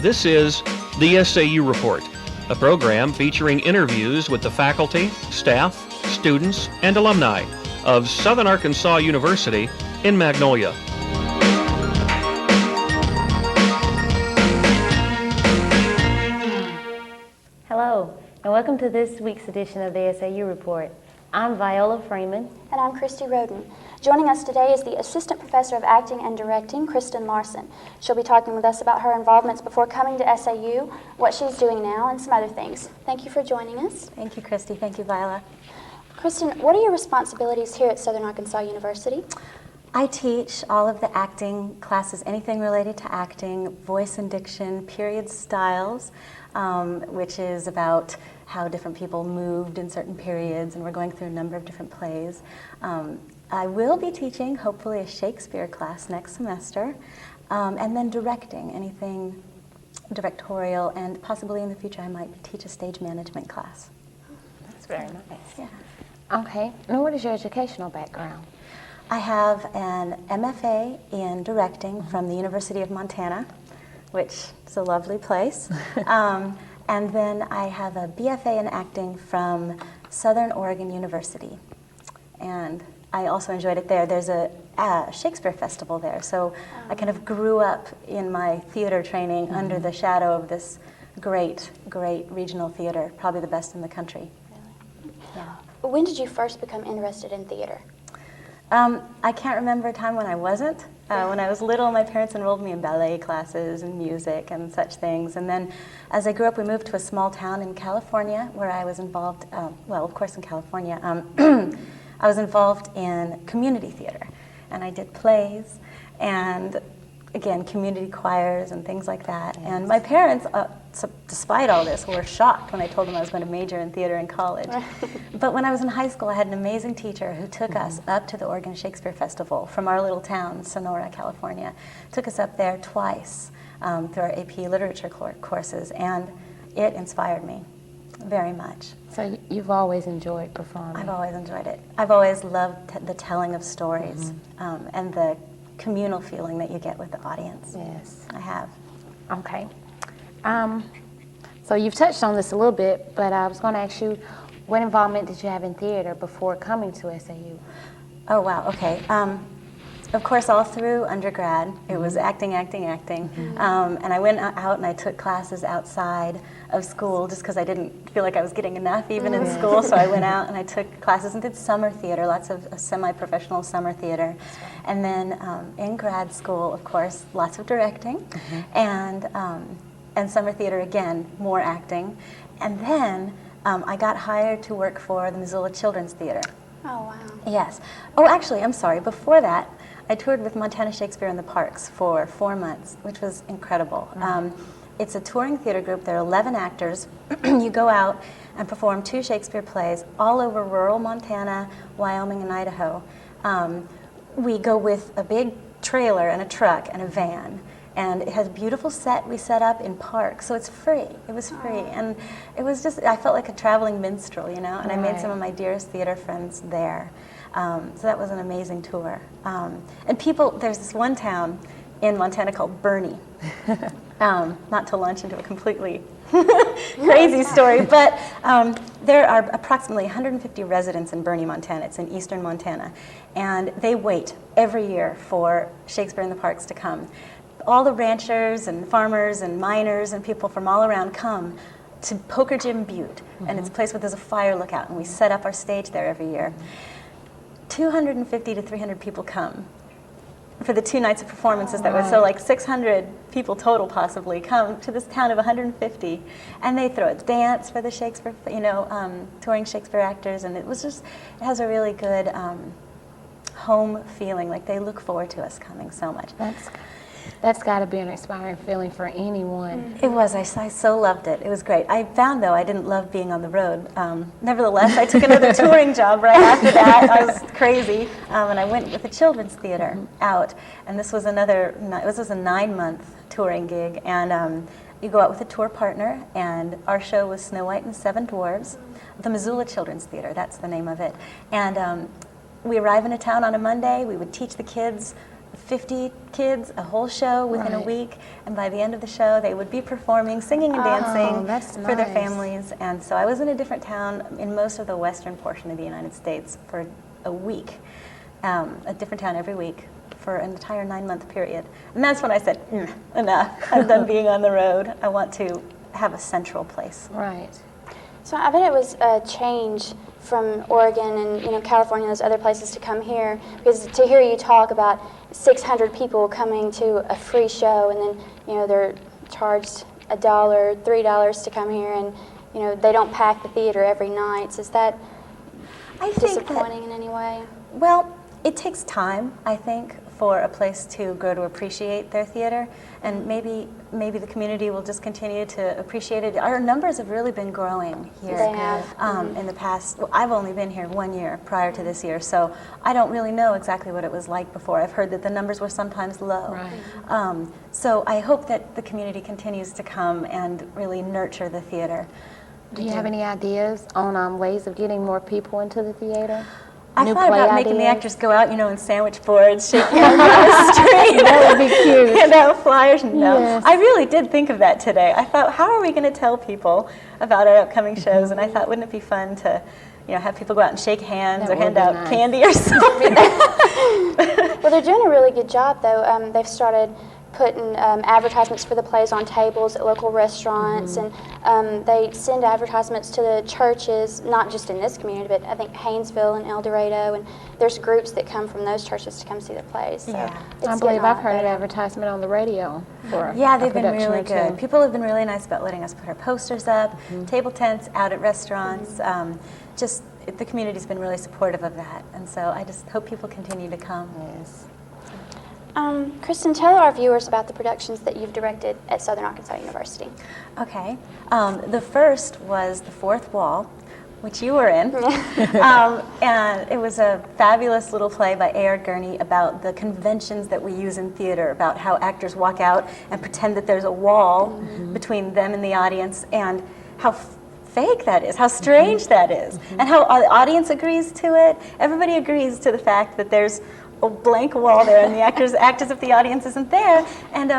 This is the SAU Report, a program featuring interviews with the faculty, staff, students, and alumni of Southern Arkansas University in Magnolia. Hello, and welcome to this week's edition of the SAU Report. I'm Viola Freeman. And I'm Christie Roden. Joining us today is the Assistant Professor of Acting and Directing, Kristin Larson. She'll be talking with us about her involvements before coming to SAU, what she's doing now, and some other things. Thank you for joining us. Thank you, Christie. Thank you, Viola. Kristin, what are your responsibilities here at Southern Arkansas University? I teach all of the acting classes, anything related to acting, voice and diction, period styles, which is about how different people moved in certain periods, and we're going through a number of different plays. I will be teaching, hopefully, a Shakespeare class next semester, and then directing, anything directorial, and possibly in the future I might teach a stage management class. That's very nice. Yeah. Okay, and what is your educational background? I have an MFA in directing from the University of Montana, which is a lovely place. And then I have a BFA in acting from Southern Oregon University. And I also enjoyed it there. There's a Shakespeare festival there, so I kind of grew up in my theater training under the shadow of this great, great regional theater, probably the best in the country. Really? Yeah. When did you first become interested in theater? I can't remember a time when I wasn't. When I was little, my parents enrolled me in ballet classes and music and such things. And then as I grew up, we moved to a small town in California where I was involved, well, of course in California, I was involved in community theater. And I did plays and, again, community choirs and things like that. Yes. And my parents, despite all this, were shocked when I told them I was going to major in theater in college. But when I was in high school, I had an amazing teacher who took us up to the Oregon Shakespeare Festival from our little town, Sonora, California. Took us up there twice through our AP literature courses, and it inspired me very much. So you've always enjoyed performing? I've always enjoyed it. I've always loved the telling of stories and the communal feeling that you get with the audience. Yes. I have. Okay. So you've touched on this a little bit, but I was going to ask you, what involvement did you have in theater before coming to SAU? Oh, wow, okay. Of course, all through undergrad, it was acting. And I went out and I took classes outside of school just because I didn't feel like I was getting enough even in school, so I went out and I took classes and did summer theater, lots of semi-professional summer theater. And then in grad school, of course, lots of directing, and summer theater again, more acting. And then I got hired to work for the Missoula Children's Theater. Oh, wow. Yes. Oh, actually, I'm sorry, before that, I toured with Montana Shakespeare in the Parks for 4 months, which was incredible. It's a touring theater group. There are 11 actors. You go out and perform 2 Shakespeare plays all over rural Montana, Wyoming, and Idaho. We go with a big trailer and a truck and a van. And it has a beautiful set we set up in parks, so it's free. It was free, and it was just, I felt like a traveling minstrel, you know, and I made some of my dearest theater friends there. So that was an amazing tour. And people, there's this one town in Montana called Bernie. Not to launch into a completely crazy story, but there are approximately 150 residents in Bernie, Montana. It's in eastern Montana. And they wait every year for Shakespeare in the Parks to come. All the ranchers and farmers and miners and people from all around come to Poker Jim Butte, and it's a place where there's a fire lookout, and we set up our stage there every year. 250 to 300 people come for the 2 nights of performances that were, so like 600 people total possibly come to this town of 150, and they throw a dance for the Shakespeare, touring Shakespeare actors, and it was just, it has a really good home feeling, like they look forward to us coming so much. That's got to be an inspiring feeling for anyone. It was. I so loved it. It was great. I found, though, I didn't love being on the road. Nevertheless, I took another touring job right after that. I was crazy. And I went with the children's theater out. And this was another, this was a 9-month touring gig. And you go out with a tour partner. And our show was Snow White and the 7 Dwarfs. The Missoula Children's Theater, that's the name of it. And we arrive in a town on a Monday. We would teach the kids 50 kids a whole show within a week, and by the end of the show they would be performing, singing and dancing for their families. And so I was in a different town in most of the western portion of the United States for a week, a different town every week for an entire 9-month period. And that's when I said, enough, I'm done being on the road. I want to have a central place. Right. So I bet it was a change from Oregon and California and those other places to come here, because to hear you talk about 600 people coming to a free show, and then they're charged $1, $3 to come here, and they don't pack the theater every night. So is that disappointing in any way? Well, it takes time, I think, for a place to grow to appreciate their theater, and maybe the community will just continue to appreciate it. Our numbers have really been growing here. They have. In the past. Well, I've only been here 1 year prior to this year, so I don't really know exactly what it was like before. I've heard that the numbers were sometimes low. Right. So I hope that the community continues to come and really nurture the theater. Do you have any ideas on ways of getting more people into the theater? I New thought play about making the ideas? actors go out, in sandwich boards, shaking hands on the street. That would be cute. Hand out flyers. No, Yes. I really did think of that today. I thought, how are we going to tell people about our upcoming shows? And I thought, wouldn't it be fun to, have people go out and shake hands That or hand would be out nice. candy or something? Well, they're doing a really good job, though. They've started putting advertisements for the plays on tables at local restaurants, and they send advertisements to the churches, not just in this community, but I think Haynesville and El Dorado, and there's groups that come from those churches to come see the plays. So Yeah. it's I getting believe a I've lot heard an better. advertisement on the radio for Yeah, a they've been production really or two. good. People have been really nice about letting us put our posters up, table tents out at restaurants. The community's been really supportive of that, and so I just hope people continue to come. Yes. Kristin, tell our viewers about the productions that you've directed at Southern Arkansas University. Okay. The first was The Fourth Wall, which you were in. And it was a fabulous little play by A.R. Gurney about the conventions that we use in theater, about how actors walk out and pretend that there's a wall between them and the audience, and how fake that is, how strange that is, and how the audience agrees to it. Everybody agrees to the fact that there's a blank wall there, and the actors act as if the audience isn't there. And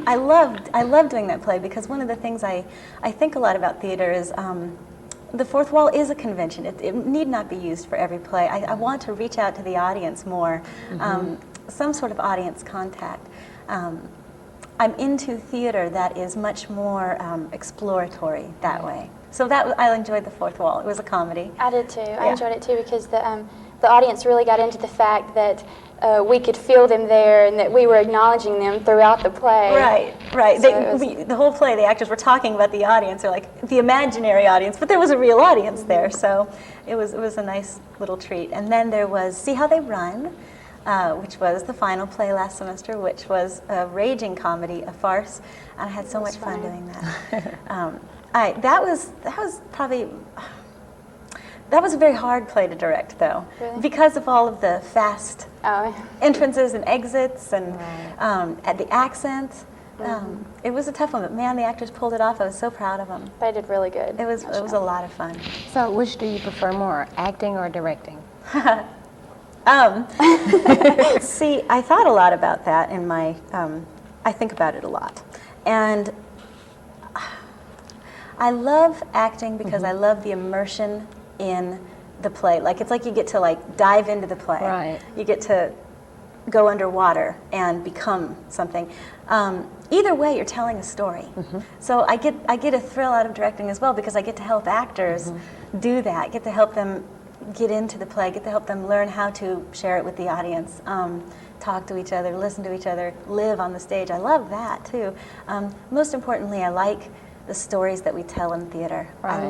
I loved doing that play, because one of the things I think a lot about theater is the fourth wall is a convention. It need not be used for every play. I want to reach out to the audience more, some sort of audience contact. I'm into theater that is much more exploratory that way. So I enjoyed The Fourth Wall. It was a comedy. I did too. I enjoyed it too, because the audience really got into the fact that we could feel them there, and that we were acknowledging them throughout the play. Right. So The whole play, the actors were talking about the audience, or like the imaginary audience, but there was a real audience there. So it was a nice little treat. And then there was See How They Run, which was the final play last semester, which was a raging comedy, a farce, and I had so much fun doing that. That was a very hard play to direct, though, because of all of the fast entrances and exits, and at the accent. It was a tough one, but man, the actors pulled it off. I was so proud of them. They did really good. It was a lot of fun. So which do you prefer more, acting or directing? See, I thought a lot about that in my, I think about it a lot. And I love acting because I love the immersion in the play. Like, it's like you get to dive into the play. Right. You get to go underwater and become something. Either way, you're telling a story. So I get a thrill out of directing as well, because I get to help actors do that, get to help them get into the play, get to help them learn how to share it with the audience, talk to each other, listen to each other, live on the stage. I love that too. Most importantly, I like the stories that we tell in theater. Right.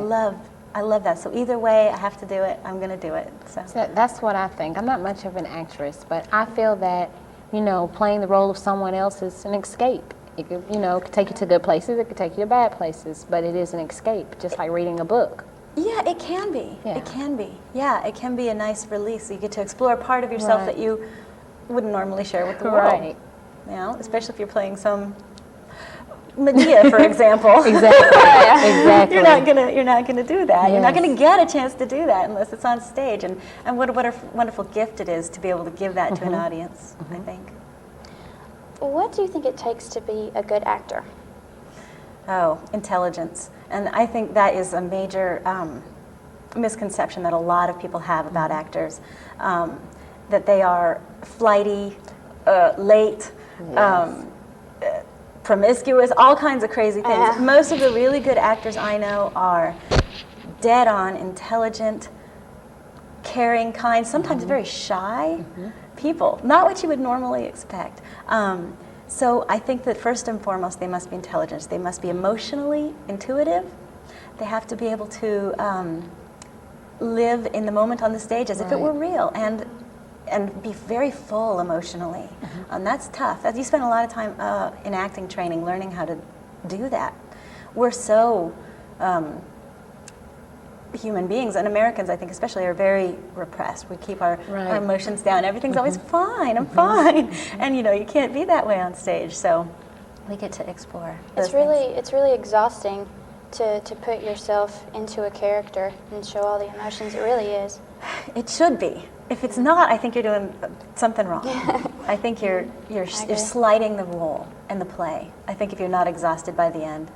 I love that. So either way, I have to do it. I'm going to do it. So That's what I think. I'm not much of an actress, but I feel that, playing the role of someone else is an escape. It could, could take you to good places, it could take you to bad places, but it is an escape, just like reading a book. Yeah, it can be. Yeah. It can be. Yeah, it can be a nice release. You get to explore a part of yourself that you wouldn't normally share with the world. Right. Especially if you're playing some Medea, for example. Exactly. You're not gonna do that. Yes. You're not gonna get a chance to do that unless it's on stage. And what a wonderful gift it is to be able to give that to an audience, I think. What do you think it takes to be a good actor? Oh, intelligence. And I think that is a major misconception that a lot of people have about actors, that they are flighty, late, promiscuous, all kinds of crazy things. Most of the really good actors I know are dead-on, intelligent, caring, kind, sometimes very shy people. Not what you would normally expect. So I think that first and foremost, they must be intelligent. They must be emotionally intuitive. They have to be able to live in the moment on the stage as if it were real, and be very full emotionally. And that's tough. You spend a lot of time in acting training learning how to do that. We're so human beings, and Americans, I think especially, are very repressed. We keep our emotions down. Everything's always fine, I'm fine. And you know, you can't be that way on stage, so we get to explore those things. It's really exhausting to put yourself into a character and show all the emotions. It really is. It should be. If it's not, I think you're doing something wrong. I think you're slighting the role and the play. I think if you're not exhausted by the end.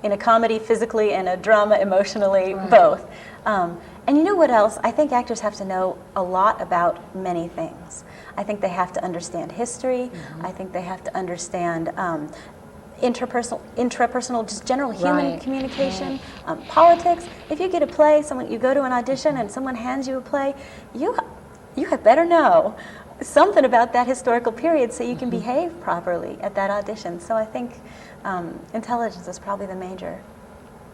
In a comedy, physically, and a drama, emotionally, both. And you know what else? I think actors have to know a lot about many things. I think they have to understand history. I think they have to understand intrapersonal, just general human communication, politics. If you get a play, you go to an audition and someone hands you a play, you had better know something about that historical period so you can behave properly at that audition. So I think intelligence is probably the major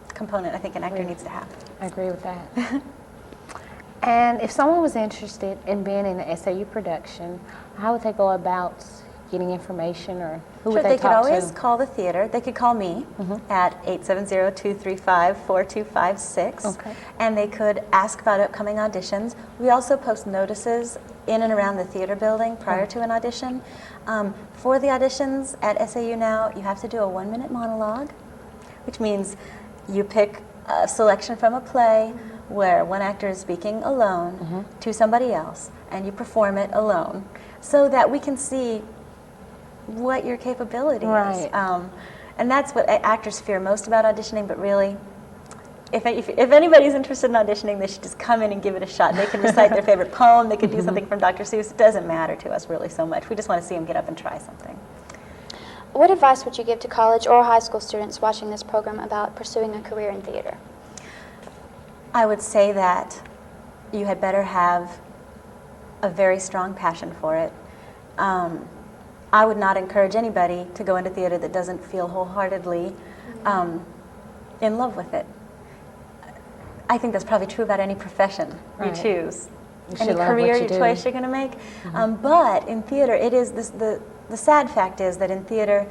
component I think an actor needs to have. I agree with that. And if someone was interested in being in an SAU production, how would they go about getting information, or who would they talk to? They could always call the theater. They could call me at 870-235-4256. Okay. And they could ask about upcoming auditions. We also post notices in and around the theater building prior to an audition. For the auditions at SAU now, you have to do a 1-minute monologue, which means you pick a selection from a play where one actor is speaking alone to somebody else, and you perform it alone, so that we can see what your capability is. And that's what actors fear most about auditioning, but really, if anybody's interested in auditioning, they should just come in and give it a shot. They can recite their favorite poem, they could do something from Dr. Seuss. It doesn't matter to us really so much. We just want to see them get up and try something. What advice would you give to college or high school students watching this program about pursuing a career in theater? I would say that you had better have a very strong passion for it. I would not encourage anybody to go into theater that doesn't feel wholeheartedly in love with it. I think that's probably true about any profession you choose, any career choice you're going to make. But in theater, it is the sad fact is that in theater,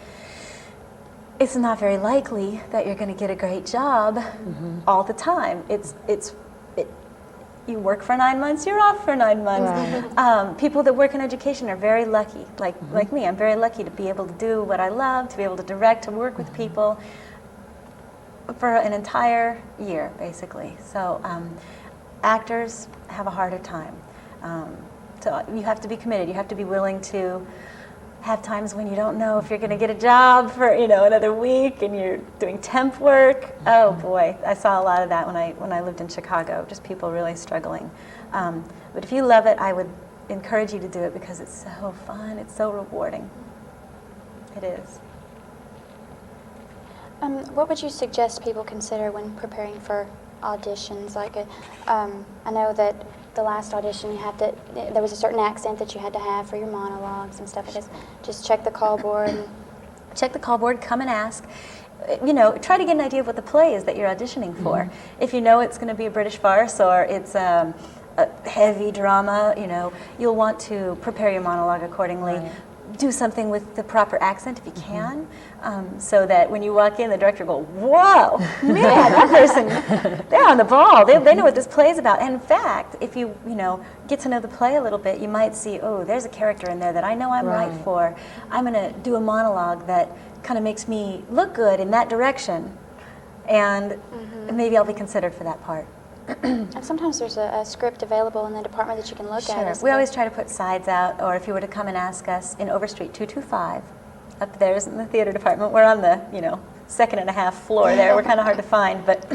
it's not very likely that you're going to get a great job all the time. You work for 9 months, you're off for 9 months. People that work in education are very lucky, like me. I'm very lucky to be able to do what I love, to be able to direct, to work with people for an entire year, basically. So actors have a harder time. So you have to be committed. You have to be willing to have times when you don't know if you're going to get a job for another week, and you're doing temp work. Oh boy, I saw a lot of that when I lived in Chicago. Just people really struggling. But if you love it, I would encourage you to do it because it's so fun. It's so rewarding. It is. What would you suggest people consider when preparing for auditions? I know that the last audition there was a certain accent that you had to have for your monologues and stuff like this. Just check the call board. Check the call board, come and ask. Try to get an idea of what the play is that you're auditioning for. If you know it's going to be a British farce or it's a heavy drama, you'll want to prepare your monologue accordingly. Do something with the proper accent if you can, so that when you walk in, the director will go, whoa, man, that person, they're on the ball. They know what this play is about. And in fact, if you get to know the play a little bit, you might see, oh, there's a character in there that I know I'm right for. I'm going to do a monologue that kind of makes me look good in that direction, and maybe I'll be considered for that part. And sometimes there's a script available in the department that you can look at. We always try to put sides out, or if you were to come and ask us in Overstreet 225, up there isn't the theater department. We're on the, second and a half floor there. We're kind of hard to find, but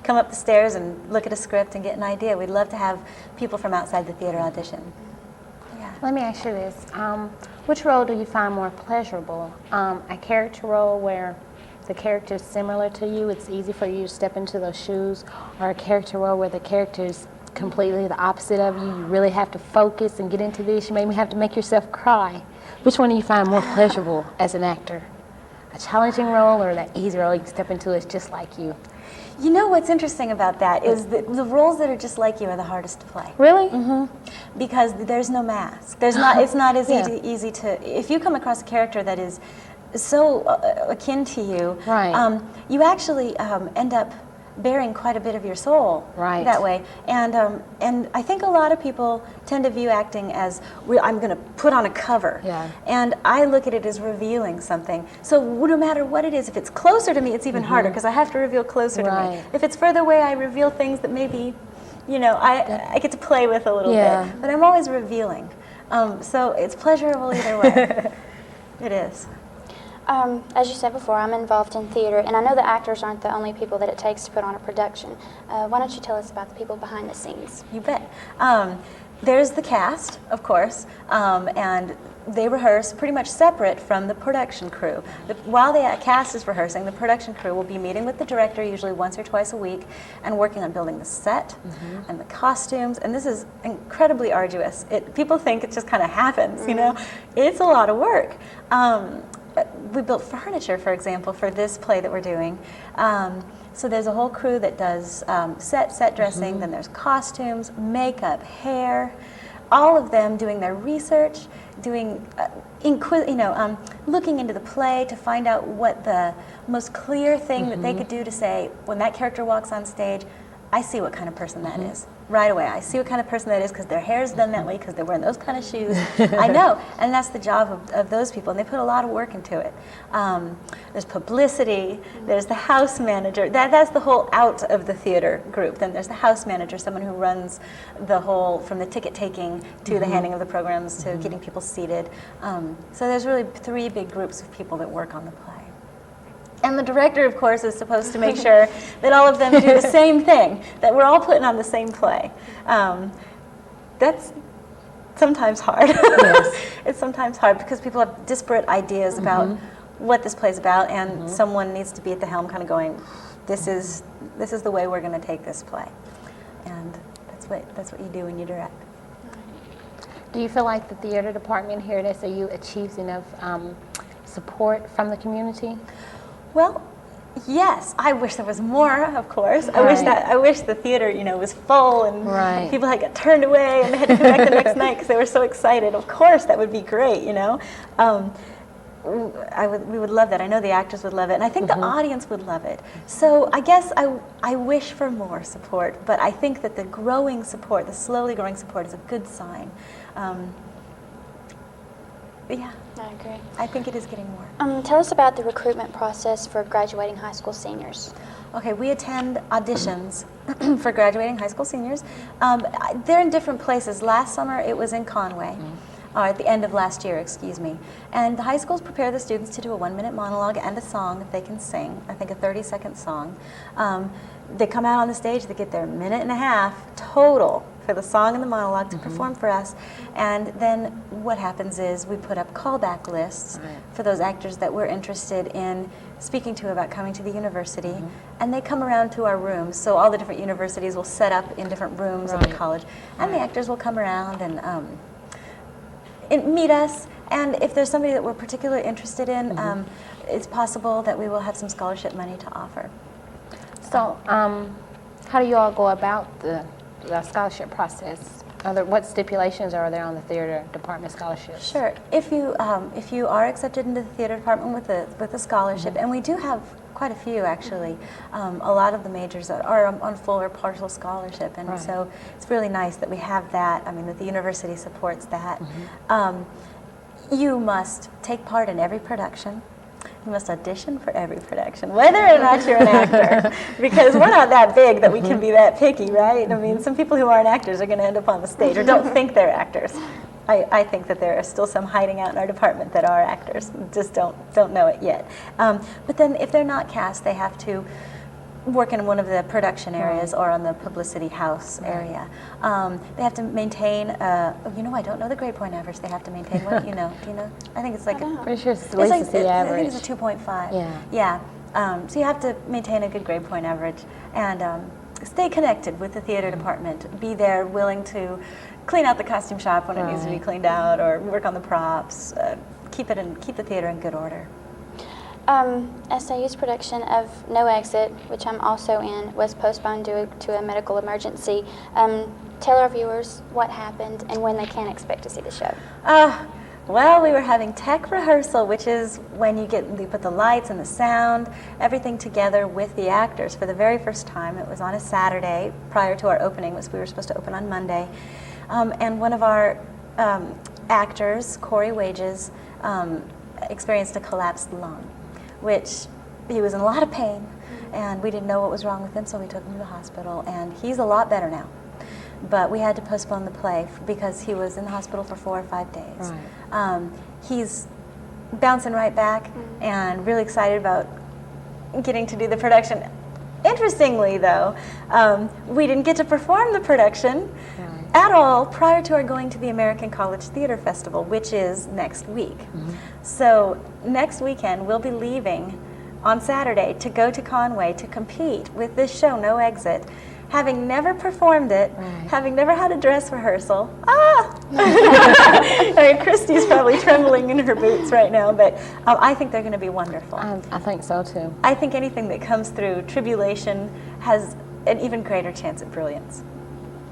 come up the stairs and look at a script and get an idea. We'd love to have people from outside the theater audition. Yeah. Let me ask you this. Which role do you find more pleasurable? A character role where the character is similar to you, it's easy for you to step into those shoes, or a character role where the character is completely the opposite of you, you really have to focus and get into this, you maybe have to make yourself cry. Which one do you find more pleasurable as an actor? A challenging role or that easy role you can step into is just like you? You know what's interesting about that is that the roles that are just like you are the hardest to play. Really? Mm-hmm. Because there's no mask. There's not. It's not as easy to. If you come across a character that is so akin to you, right. You actually end up bearing quite a bit of your soul that way. And I think a lot of people tend to view acting as, I'm going to put on a cover. Yeah. And I look at it as revealing something. So no matter what it is, if it's closer to me, it's even harder because I have to reveal closer to me. If it's further away, I reveal things that maybe, I get to play with a little bit. But I'm always revealing. So it's pleasurable either way. It is. As you said before, I'm involved in theater, and I know the actors aren't the only people that it takes to put on a production. Why don't you tell us about the people behind the scenes? You bet. There's the cast, of course, and they rehearse pretty much separate from the production crew. While the cast is rehearsing, the production crew will be meeting with the director usually once or twice a week and working on building the set and the costumes, and this is incredibly arduous. People think it just kind of happens, It's a lot of work. We built furniture, for example, for this play that we're doing. So there's a whole crew that does set dressing, then there's costumes, makeup, hair, all of them doing their research, doing, looking into the play to find out what the most clear thing that they could do to say, when that character walks on stage, I see what kind of person that is. Right away. I see what kind of person that is because their hair's done that way, because they're wearing those kind of shoes. I know. And that's the job of those people, and they put a lot of work into it. There's publicity. There's the house manager. That's the whole out of the theater group. Then there's the house manager, someone who runs the whole, from the ticket taking to the handing of the programs to getting people seated. So there's really 3 big groups of people that work on the play. And the director, of course, is supposed to make sure that all of them do the same thing, that we're all putting on the same play. That's sometimes hard. Yes. It's sometimes hard because people have disparate ideas about what this play's about, and someone needs to be at the helm kind of going, this is the way we're going to take this play. And that's what you do when you direct. Do you feel like the theater department here at SAU achieves enough support from the community? Well, yes. I wish there was more, of course. I wish the theater, was full and people had got turned away and they had to come back the next night because they were so excited. Of course, that would be great, we would love that. I know the actors would love it, and I think the audience would love it. So I guess I wish for more support, but I think that the growing support, the slowly growing support, is a good sign. Yeah. I agree. I think it is getting more. Tell us about the recruitment process for graduating high school seniors. Okay, we attend auditions for graduating high school seniors. They're in different places. Last summer it was in Conway, or at the end of last year, excuse me. And the high schools prepare the students to do a 1-minute monologue and a song if they can sing, I think a 30-second song. They come out on the stage, they get their minute and a half total for the song and the monologue to perform for us. And then what happens is we put up callback lists for those actors that we're interested in speaking to about coming to the university. And they come around to our rooms. So all the different universities will set up in different rooms of the college. And the actors will come around and meet us. And if there's somebody that we're particularly interested in, it's possible that we will have some scholarship money to offer. So how do you all go about the scholarship process? What stipulations are there on the theater department scholarships? Sure. If you are accepted into the theater department with a scholarship, and we do have quite a few actually, a lot of the majors are on full or partial scholarship, and so it's really nice that we have that. I mean, that the university supports that. You must take part in every production. You must audition for every production, whether or not you're an actor, because we're not that big that we can be that picky, right? I mean, some people who aren't actors are going to end up on the stage or don't think they're actors. I think that there are still some hiding out in our department that are actors, just don't know it yet. But then if they're not cast, they have to work in one of the production areas or on the publicity house area. They have to maintain, I don't know the grade point average they have to maintain. What do you know? Do you know? I think it's like Pretty sure it's at least the I average. think it's a 2.5. Yeah. Yeah. So you have to maintain a good grade point average and stay connected with the theater department. Be there, willing to clean out the costume shop when it needs to be cleaned out, or work on the props. Keep the theater in good order. SAU's production of No Exit, which I'm also in, was postponed due to a medical emergency. Tell our viewers what happened and when they can expect to see the show. Well, we were having tech rehearsal, which is when you put the lights and the sound, everything together with the actors for the very first time. It was on a Saturday prior to our opening. We were supposed to open on Monday. And one of our actors, Corey Wages, experienced a collapsed lung, which he was in a lot of pain, and we didn't know what was wrong with him, so we took him to the hospital, and he's a lot better now. But we had to postpone the play because he was in the hospital for 4 or 5 days. Right. He's bouncing right back and really excited about getting to do the production. Interestingly, though, we didn't get to perform the production at all prior to our going to the American College Theater Festival, which is next week. So next weekend, we'll be leaving on Saturday to go to Conway to compete with this show, No Exit, having never performed it, having never had a dress rehearsal. I mean, Christie's probably trembling in her boots right now, but I think they're going to be wonderful. I think so, too. I think anything that comes through tribulation has an even greater chance at brilliance.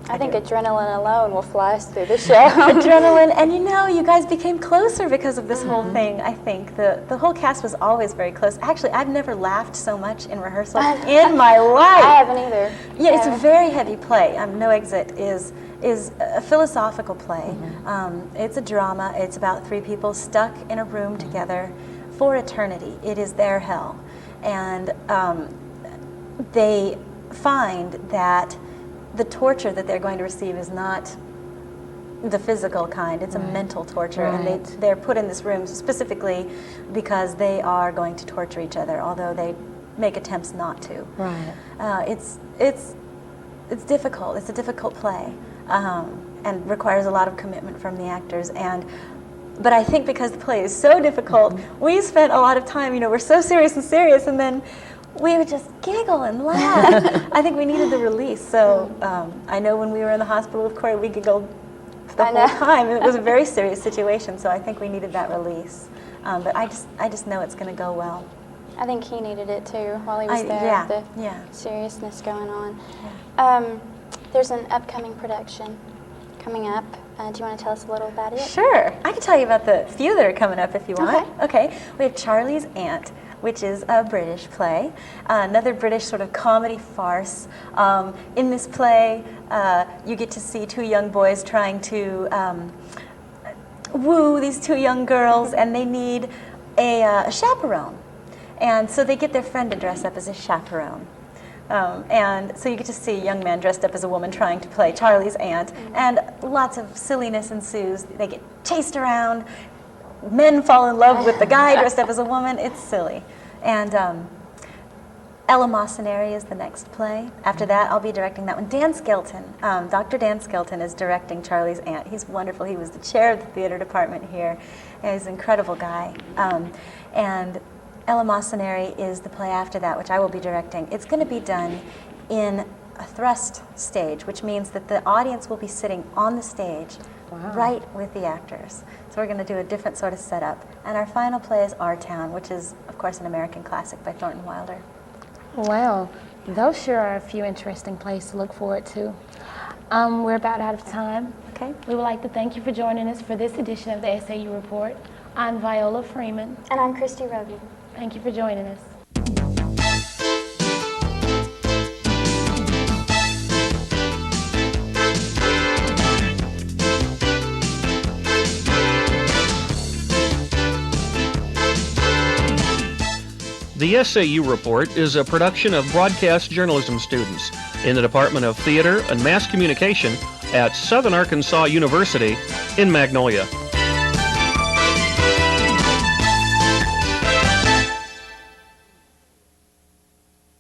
I think adrenaline alone will fly us through the show. Adrenaline, and you guys became closer because of this whole thing, I think. The whole cast was always very close. Actually, I've never laughed so much in rehearsal in my life. I haven't either. Yeah, it's a very heavy play. No Exit is a philosophical play. It's a drama. It's about 3 people stuck in a room together for eternity. It is their hell. And they find that the torture that they're going to receive is not the physical kind, it's a mental torture. And they're put in this room specifically because they are going to torture each other, although they make attempts not to. It's difficult. It's a difficult play, and requires a lot of commitment from the actors. But I think because the play is so difficult, we spent a lot of time, we're so serious, and then we would just giggle and laugh. I think we needed the release. So I know when we were in the hospital with Corey, we giggled the whole time. It was a very serious situation, so I think we needed that release. But I just know it's going to go well. I think he needed it too while he was there. The seriousness going on. There's an upcoming production coming up. Do you want to tell us a little about it? Sure. I can tell you about the few that are coming up if you want. Okay. We have Charlie's Aunt, which is a British play, another British sort of comedy farce. In this play, you get to see 2 young boys trying to woo these 2 young girls, and they need a chaperone. And so they get their friend to dress up as a chaperone. And so you get to see a young man dressed up as a woman trying to play Charlie's aunt, and lots of silliness ensues. They get chased around, men fall in love with the guy dressed up as a woman. It's silly. And Ella Mossineri is the next play. After that, I'll be directing that one. Dan Skelton, Dr. Dan Skelton is directing Charlie's Aunt. He's wonderful. He was the chair of the theater department here. He's an incredible guy. And Ella Mossineri is the play after that, which I will be directing. It's going to be done in a thrust stage, which means that the audience will be sitting on the stage right with the actors. So we're going to do a different sort of setup. And our final play is Our Town, which is, of course, an American classic by Thornton Wilder. Wow, those sure are a few interesting plays to look forward to. We're about out of time. Okay. We would like to thank you for joining us for this edition of the SAU Report. I'm Viola Freeman. And I'm Christie Roden. Thank you for joining us. The SAU Report is a production of broadcast journalism students in the Department of Theater and Mass Communication at Southern Arkansas University in Magnolia.